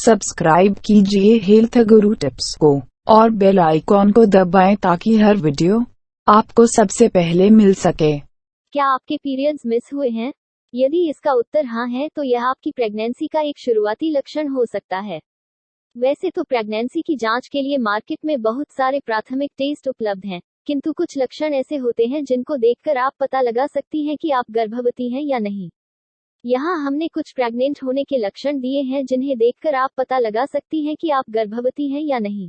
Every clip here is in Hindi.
सब्सक्राइब कीजिए हेल्थ गुरु टिप्स को और बेल आइकॉन को दबाएं ताकि हर वीडियो आपको सबसे पहले मिल सके। क्या आपके पीरियड्स मिस हुए हैं? यदि इसका उत्तर हाँ है तो यह आपकी प्रेगनेंसी का एक शुरुआती लक्षण हो सकता है। वैसे तो प्रेगनेंसी की जांच के लिए मार्केट में बहुत सारे प्राथमिक टेस्ट उपलब्ध हैं, किंतु कुछ लक्षण ऐसे होते हैं जिनको देखकर आप पता लगा सकती हैं कि आप गर्भवती हैं या नहीं। यहाँ हमने कुछ प्रेग्नेंट होने के लक्षण दिए हैं जिन्हें देखकर आप पता लगा सकती हैं कि आप गर्भवती हैं या नहीं।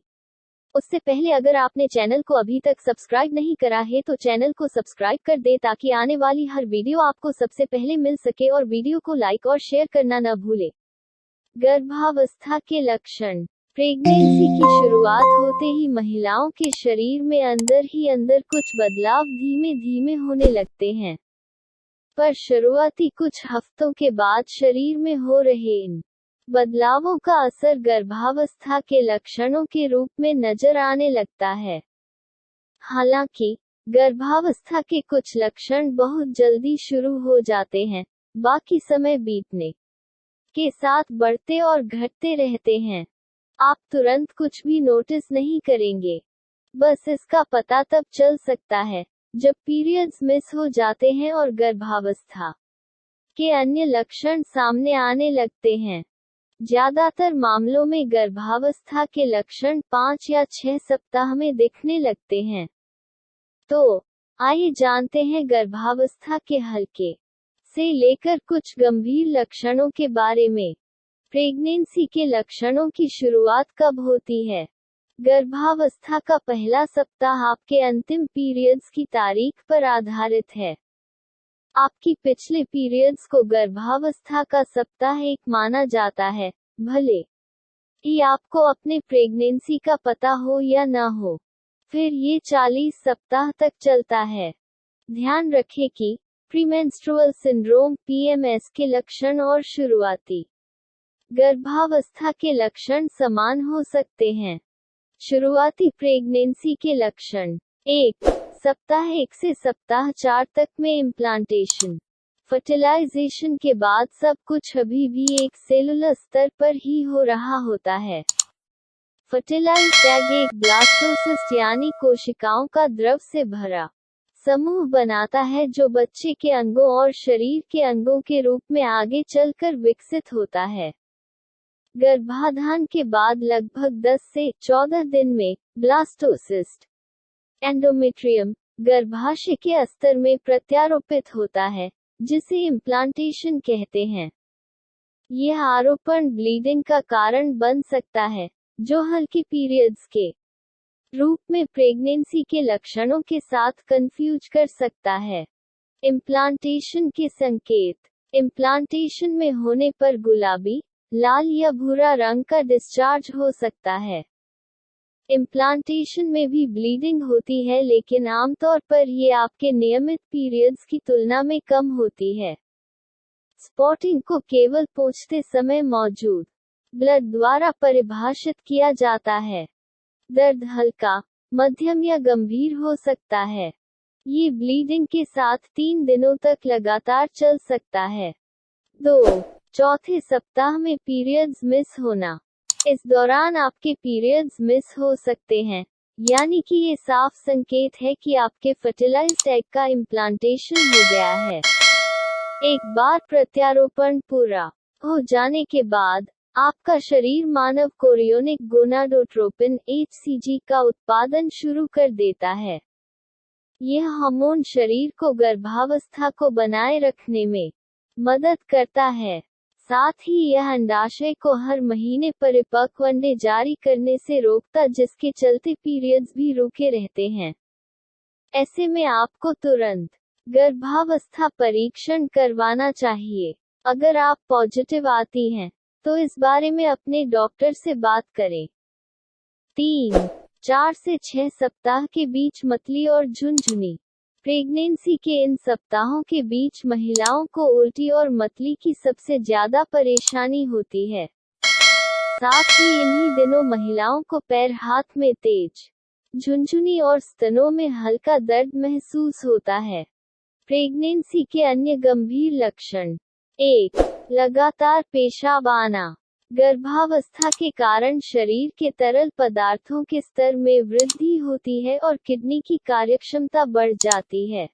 उससे पहले अगर आपने चैनल को अभी तक सब्सक्राइब नहीं करा है तो चैनल को सब्सक्राइब कर दे ताकि आने वाली हर वीडियो आपको सबसे पहले मिल सके और वीडियो को लाइक और शेयर करना न भूले। गर्भावस्था के लक्षण। प्रेगनेंसी की शुरुआत होते ही महिलाओं के शरीर में अंदर ही अंदर कुछ बदलाव धीमे धीमे होने लगते हैं, पर शुरुआती कुछ हफ्तों के बाद शरीर में हो रहे इन बदलावों का असर गर्भावस्था के लक्षणों के रूप में नजर आने लगता है। हालांकि गर्भावस्था के कुछ लक्षण बहुत जल्दी शुरू हो जाते हैं, बाकी समय बीतने के साथ बढ़ते और घटते रहते हैं। आप तुरंत कुछ भी नोटिस नहीं करेंगे, बस इसका पता तब चल सकता है जब पीरियड्स मिस हो जाते हैं और गर्भावस्था के अन्य लक्षण सामने आने लगते हैं। ज्यादातर मामलों में गर्भावस्था के लक्षण 5 या 6 सप्ताह में दिखने लगते हैं। तो आइए जानते हैं गर्भावस्था के हल्के से लेकर कुछ गंभीर लक्षणों के बारे में। प्रेगनेंसी के लक्षणों की शुरुआत कब होती है? गर्भावस्था का पहला सप्ताह आपके अंतिम पीरियड्स की तारीख पर आधारित है। आपकी पिछले पीरियड्स को गर्भावस्था का सप्ताह 1 माना जाता है, भले ही आपको अपने प्रेगनेंसी का पता हो या न हो। फिर ये 40 सप्ताह तक चलता है। ध्यान रखें कि प्रीमेंस्ट्रुअल सिंड्रोम (पीएमएस) के लक्षण और शुरुआती गर्भावस्था के लक्षण समान हो सकते हैं। शुरुआती प्रेगनेंसी के लक्षण। 1. सप्ताह 1 से सप्ताह 4 तक में इम्प्लांटेशन। फर्टिलाइजेशन के बाद सब कुछ अभी भी एक सेलुलर स्तर पर ही हो रहा होता है। फर्टिलाइज्ड एग एक ब्लास्टोसिस्ट यानी कोशिकाओं का द्रव से भरा समूह बनाता है जो बच्चे के अंगों और शरीर के अंगों के रूप में आगे चलकर विकसित होता है। गर्भाधान के बाद लगभग 10 से 14 दिन में ब्लास्टोसिस्ट एंडोमेट्रियम गर्भाशय के अस्तर में प्रत्यारोपित होता है, जिसे इम्प्लांटेशन कहते हैं। यह आरोपण ब्लीडिंग का कारण बन सकता है, जो हल्के पीरियड्स के रूप में प्रेगनेंसी के लक्षणों के साथ कंफ्यूज कर सकता है। इम्प्लांटेशन के संकेत। इम्प्लांटेशन में होने पर गुलाबी, लाल या भूरा रंग का डिस्चार्ज हो सकता है। इम्प्लांटेशन में भी ब्लीडिंग होती है, लेकिन आमतौर पर ये आपके नियमित पीरियड्स की तुलना में कम होती है। स्पॉटिंग को केवल पोंछते समय मौजूद ब्लड द्वारा परिभाषित किया जाता है। दर्द हल्का, मध्यम या गंभीर हो सकता है। ये ब्लीडिंग के साथ 3 दिनों तक लगातार चल सकता है। 2. चौथे सप्ताह में पीरियड्स मिस होना। इस दौरान आपके पीरियड्स मिस हो सकते हैं, यानी कि ये साफ संकेत है कि आपके फर्टिलाइज्ड एग का इम्प्लांटेशन हो गया है। एक बार प्रत्यारोपण पूरा हो जाने के बाद आपका शरीर मानव कोरियोनिक गोनाडोट्रोपिन (HCG) का उत्पादन शुरू कर देता है। यह हार्मोन शरीर को गर्भावस्था को बनाए रखने में मदद करता है। साथ ही यह अंडाशय को हर महीने परिपक्व अंडे जारी करने से रोकता, जिसके चलते पीरियड्स भी रुके रहते हैं। ऐसे में आपको तुरंत गर्भावस्था परीक्षण करवाना चाहिए। अगर आप पॉजिटिव आती हैं, तो इस बारे में अपने डॉक्टर से बात करें। 3. 4 से 6 सप्ताह के बीच मतली और झुनझुनी। प्रेगनेंसी के इन सप्ताहों के बीच महिलाओं को उल्टी और मतली की सबसे ज्यादा परेशानी होती है। साथ ही इन्हीं दिनों महिलाओं को पैर हाथ में तेज झुनझुनी और स्तनों में हल्का दर्द महसूस होता है। प्रेगनेंसी के अन्य गंभीर लक्षण। 1. लगातार पेशाब आना। गर्भावस्था के कारण शरीर के तरल पदार्थों के स्तर में वृद्धि होती है और किडनी की कार्यक्षमता बढ़ जाती है।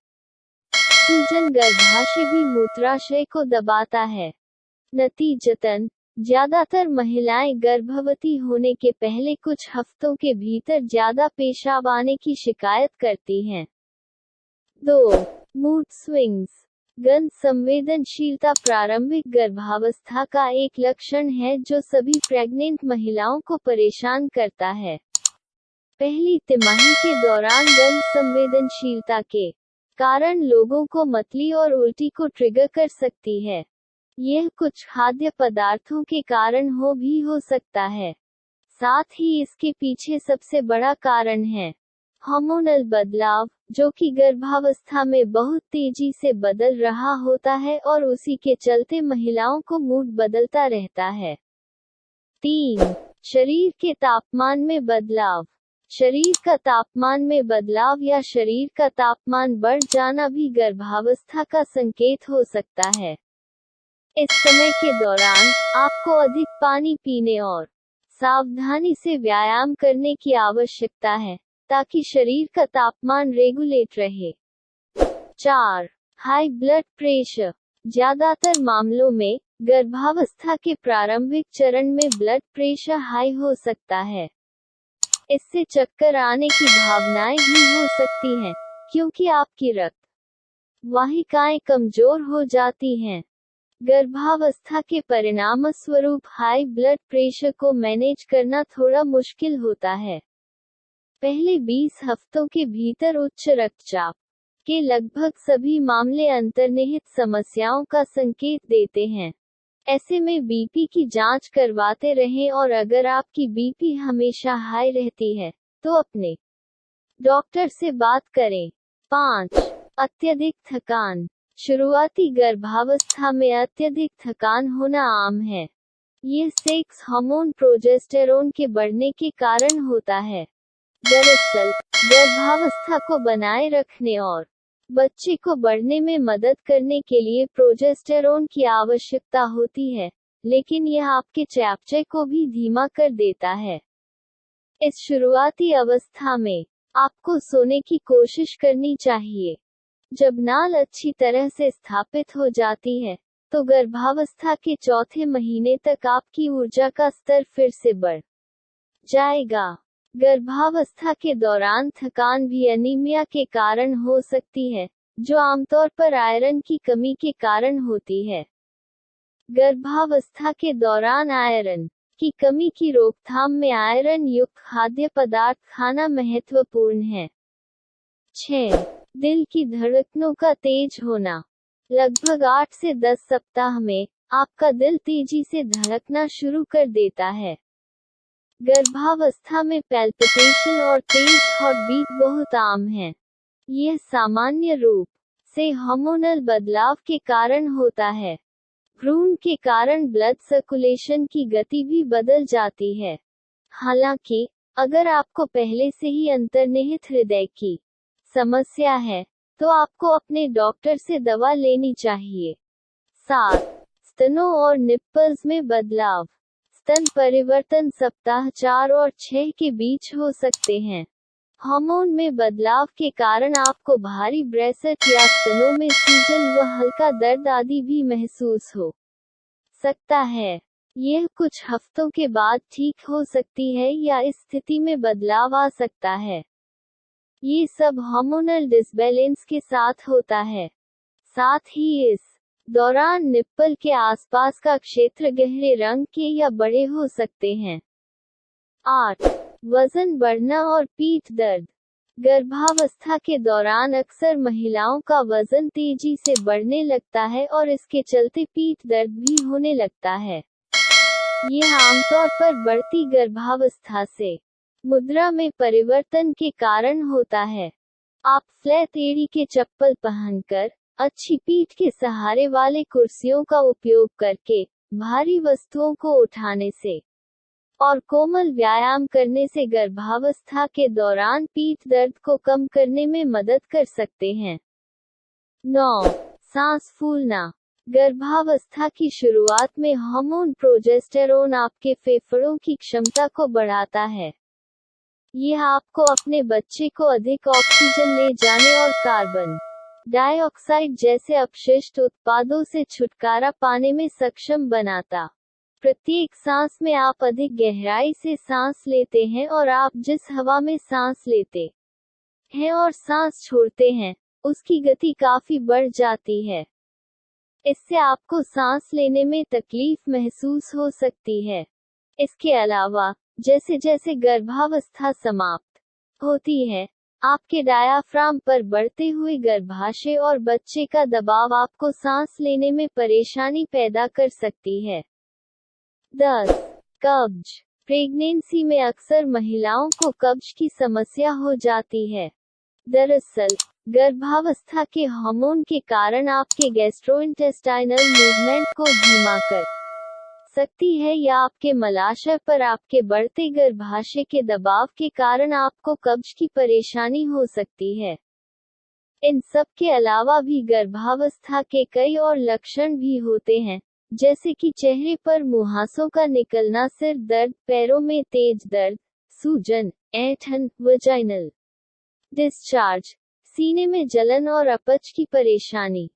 सूजन गर्भाशय भी मूत्राशय को दबाता है। नतीजतन, ज्यादातर महिलाएं गर्भवती होने के पहले कुछ हफ्तों के भीतर ज्यादा पेशाब आने की शिकायत करती हैं। 2. Mood swings. गंध संवेदनशीलता प्रारंभिक गर्भावस्था का एक लक्षण है जो सभी प्रेग्नेंट महिलाओं को परेशान करता है। पहली तिमाही के दौरान गंध संवेदनशीलता के कारण लोगों को मतली और उल्टी को ट्रिगर कर सकती है। यह कुछ खाद्य पदार्थों के कारण हो सकता है। साथ ही इसके पीछे सबसे बड़ा कारण है हार्मोनल बदलाव, जो कि गर्भावस्था में बहुत तेजी से बदल रहा होता है और उसी के चलते महिलाओं को मूड बदलता रहता है। 3. शरीर के तापमान में बदलाव। शरीर का तापमान में बदलाव या शरीर का तापमान बढ़ जाना भी गर्भावस्था का संकेत हो सकता है। इस समय के दौरान आपको अधिक पानी पीने और सावधानी से व्यायाम करने की आवश्यकता है ताकि शरीर का तापमान रेगुलेट रहे। 4. High blood pressure. ज्यादातर मामलों में गर्भावस्था के प्रारंभिक चरण में ब्लड प्रेशर हाई हो सकता है। इससे चक्कर आने की भावनाएं भी हो सकती हैं, क्योंकि आपकी रक्त वाहिकाएं कमजोर हो जाती हैं। गर्भावस्था के परिणामस्वरूप हाई ब्लड प्रेशर को मैनेज करना थोड़ा मुश्किल होता है। पहले 20 हफ्तों के भीतर उच्च रक्तचाप के लगभग सभी मामले अंतर्निहित समस्याओं का संकेत देते हैं। ऐसे में बीपी की जांच करवाते रहें और अगर आपकी बीपी हमेशा हाई रहती है, तो अपने डॉक्टर से बात करें। 5. अत्यधिक थकान। शुरुआती गर्भावस्था में अत्यधिक थकान होना आम है। यह सेक्स हार्मोन प्रोजेस्टेरोन के बढ़ने के कारण होता है। दरअसल, गर्भावस्था को बनाए रखने और बच्चे को बढ़ने में मदद करने के लिए प्रोजेस्टेरोन की आवश्यकता होती है, लेकिन यह आपके चयापचय को भी धीमा कर देता है। इस शुरुआती अवस्था में आपको सोने की कोशिश करनी चाहिए। जब नाल अच्छी तरह से स्थापित हो जाती है, तो गर्भावस्था के चौथे महीने तक आपकी ऊर्जा का स्तर फिर से बढ़ जाएगा। गर्भावस्था के दौरान थकान भी एनीमिया के कारण हो सकती है, जो आमतौर पर आयरन की कमी के कारण होती है। गर्भावस्था के दौरान आयरन की कमी की रोकथाम में आयरन युक्त खाद्य पदार्थ खाना महत्वपूर्ण है। 6. दिल की धड़कनों का तेज होना। लगभग 8 से 10 सप्ताह में आपका दिल तेजी से धड़कना शुरू कर देता है। गर्भावस्था में पैल्पिटेशन और तेज हार्ट बीट बहुत आम है। यह सामान्य रूप से हार्मोनल बदलाव के कारण होता है। भ्रूण के कारण ब्लड सर्कुलेशन की गति भी बदल जाती है। हालांकि, अगर आपको पहले से ही अंतर्निहित हृदय की समस्या है, तो आपको अपने डॉक्टर से दवा लेनी चाहिए। 7. स्तनों और निप्पल्स में बदलाव। स्तन परिवर्तन सप्ताह 4 और 6 के बीच हो सकते हैं। हार्मोन में बदलाव के कारण आपको भारी ब्रेस्ट या स्तनों में सूजन व हल्का दर्द आदि भी महसूस हो सकता है। यह कुछ हफ्तों के बाद ठीक हो सकती है या इस स्थिति में बदलाव आ सकता है। ये सब हार्मोनल डिसबैलेंस के साथ होता है। साथ ही इस दौरान निप्पल के आसपास का क्षेत्र गहरे रंग के या बड़े हो सकते हैं। 8. वजन बढ़ना और पीठ दर्द। गर्भावस्था के दौरान अक्सर महिलाओं का वजन तेजी से बढ़ने लगता है और इसके चलते पीठ दर्द भी होने लगता है। यह आमतौर पर बढ़ती गर्भावस्था से मुद्रा में परिवर्तन के कारण होता है। आप फ्लैट एड़ी के चप्पल पहनकर, अच्छी पीठ के सहारे वाले कुर्सियों का उपयोग करके, भारी वस्तुओं को उठाने से और कोमल व्यायाम करने से गर्भावस्था के दौरान पीठ दर्द को कम करने में मदद कर सकते हैं। 9. सांस फूलना। गर्भावस्था की शुरुआत में हार्मोन प्रोजेस्टेरोन आपके फेफड़ों की क्षमता को बढ़ाता है। यह आपको अपने बच्चे को अधिक ऑक्सीजन ले जाने और कार्बन डाइऑक्साइड जैसे अपशिष्ट उत्पादों से छुटकारा पाने में सक्षम बनाता। प्रत्येक सांस में आप अधिक गहराई से सांस लेते हैं और आप जिस हवा में सांस लेते हैं और सांस छोड़ते हैं, उसकी गति काफी बढ़ जाती है। इससे आपको सांस लेने में तकलीफ महसूस हो सकती है। इसके अलावा, जैसे जैसे गर्भावस्था समाप्त होती है, आपके डायाफ्राम पर बढ़ते हुए गर्भाशय और बच्चे का दबाव आपको सांस लेने में परेशानी पैदा कर सकती है। 10. कब्ज। प्रेगनेंसी में अक्सर महिलाओं को कब्ज की समस्या हो जाती है। दरअसल, गर्भावस्था के हार्मोन के कारण आपके गैस्ट्रोइंटेस्टाइनल मूवमेंट को धीमा कर सकती है या आपके मलाशय पर आपके बढ़ते गर्भाशय के दबाव के कारण आपको कब्ज की परेशानी हो सकती है। इन सब के अलावा भी गर्भावस्था के कई और लक्षण भी होते हैं, जैसे कि चेहरे पर मुहासों का निकलना, सिर दर्द, पैरों में तेज दर्द, सूजन, ऐंठन, वजाइनल डिस्चार्ज, सीने में जलन और अपच की परेशानी।